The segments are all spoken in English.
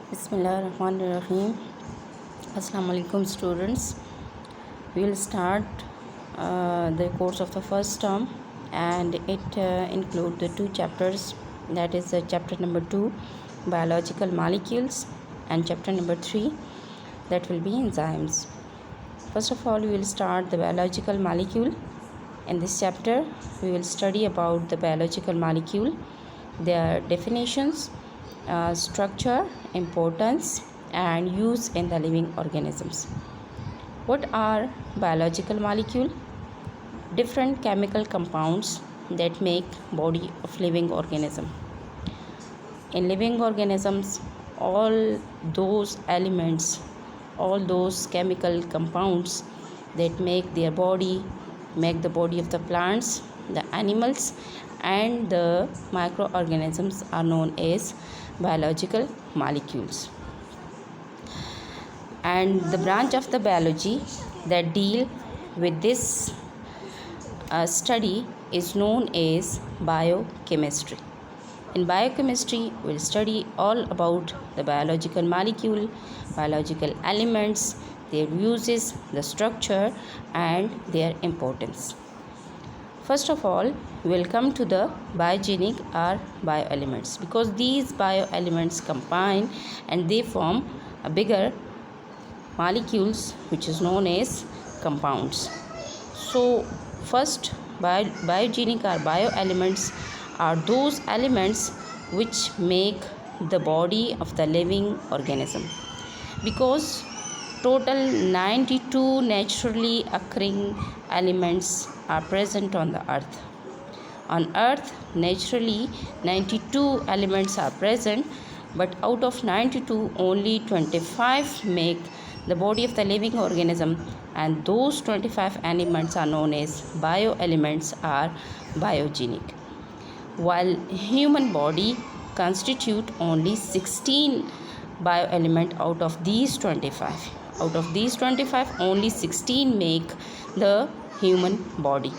Bismillahirrahmanirrahim. Assalamu alaikum students. We will start the course of the first term, and it includes the two chapters, that is chapter number 2, biological molecules, and chapter number 3, that will be enzymes. First of all, we will start the biological molecule. In this chapter we will study about the biological molecule, their definitions, structure, importance, and use in the living organisms. What are biological molecule? Different chemical compounds that make body of living organism. In living organisms, all those elements, all those chemical compounds that make their body, make the body of the plants, the animals, and the microorganisms are known as biological molecules. And the branch of the biology that deal with this study is known as biochemistry. In biochemistry, we'll study all about the biological molecule, biological elements, their uses, the structure, and their importance. First of all, we will come to the biogenic or bioelements, because these bioelements combine and they form a bigger molecules which is known as compounds. So first, biogenic or bioelements are those elements which make the body of the living organism, because total 92 naturally occurring elements are present on the earth. On earth, naturally 92 elements are present, but out of 92 only 25 make the body of the living organism, and those 25 elements are known as bioelements or biogenic. While human body constitute only 16 bioelement out of these 25. Out of these 25, only 16 make the human body.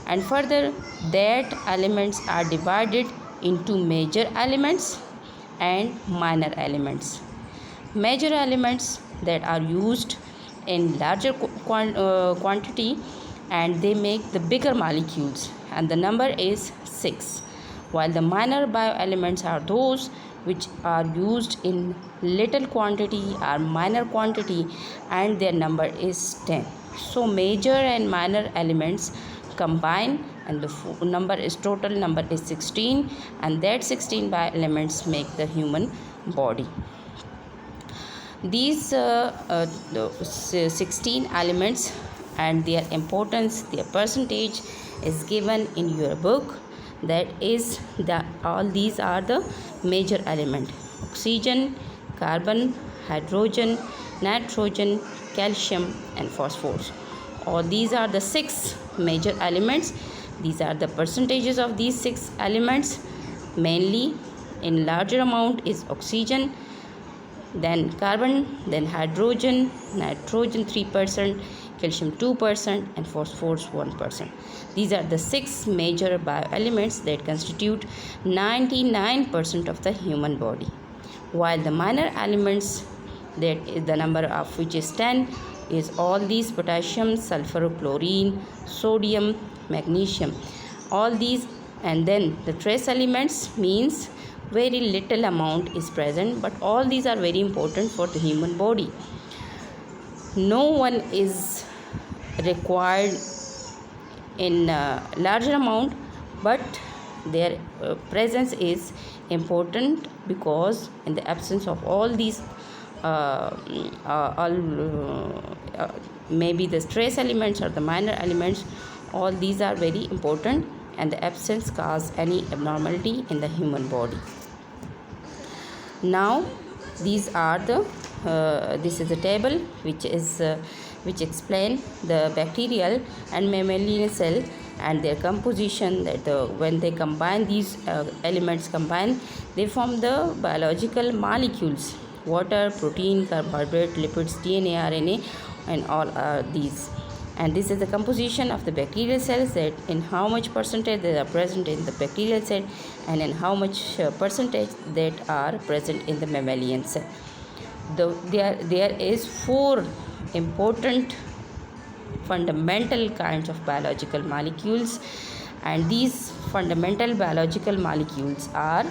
And further, that elements are divided into major elements and minor elements. Major elements that are used in larger quantity, and they make the bigger molecules, and the number is 6, while the minor bioelements are those which are used in little quantity or minor quantity, and their number is 10. So major and minor elements combine, and the number is total number is 16, and that 16 bioelements make the human body. These 16 elements and their importance, their percentage is given in your book. That is, all these are the major element: oxygen, carbon, hydrogen, nitrogen, calcium, and phosphorus. All these are the 6 major elements. These are the percentages of these 6 elements. Mainly in larger amount is oxygen, then carbon, then hydrogen, nitrogen 3%, calcium 2%, and phosphorus 1%. These are the 6 major bioelements that constitute 99% of the human body, while the minor elements, that is the number of which is 10, is all these: potassium, sulfur, chlorine, sodium, magnesium, all these. And then the trace elements means very little amount is present, but all these are very important for the human body. No one is required in larger amount, but their presence is important, because in the absence of all these maybe the trace elements or the minor elements, all these are very important, and the absence cause any abnormality in the human body. Now these are the this is a table which explain the bacterial and mammalian cell and their composition, that when they combine these elements combine, they form the biological molecules: water, protein, carbohydrate, lipids, DNA, RNA, and all these. And this is the composition of the bacterial cells, that in how much percentage they are present in the bacterial cell and in how much percentage that are present in the mammalian cell. There is 4 important fundamental kinds of biological molecules, and these fundamental biological molecules are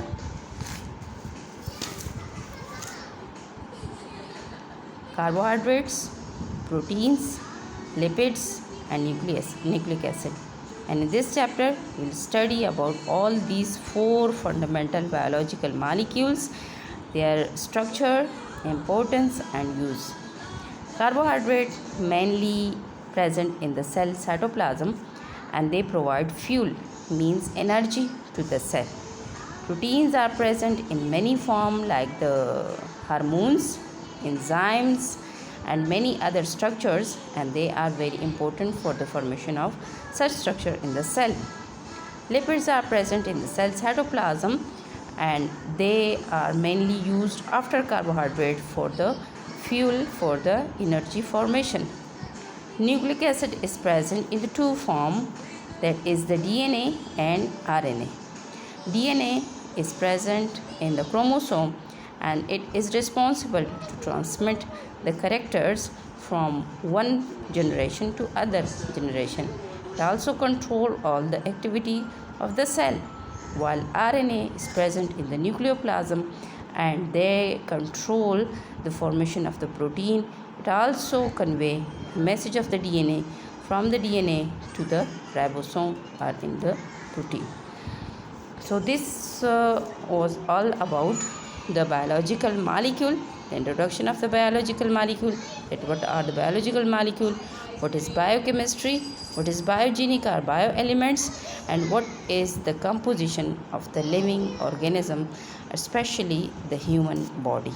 carbohydrates, proteins, lipids, and nucleic acid. And in this chapter we will study about all these 4 fundamental biological molecules, their structure, importance, and use. Carbohydrate mainly present in the cell cytoplasm, and they provide fuel, means energy, to the cell. Proteins are present in many forms like the hormones, enzymes, and many other structures, and they are very important for the formation of such structure in the cell. Lipids are present in the cell cytoplasm, and they are mainly used after carbohydrate for the fuel for the energy formation. Nucleic acid is present in the 2 forms, that is the DNA and RNA. DNA is present in the chromosome, and it is responsible to transmit the characters from one generation to other generation. It also controls all the activity of the cell, while RNA is present in the nucleoplasm, and they control the formation of the protein. It also convey message of the DNA from the DNA to the ribosome or in the protein. So this was all about the biological molecule, the introduction of the biological molecule, that what are the biological molecule, what is biochemistry, what is biogenic or bioelements, and what is the composition of the living organism, especially the human body.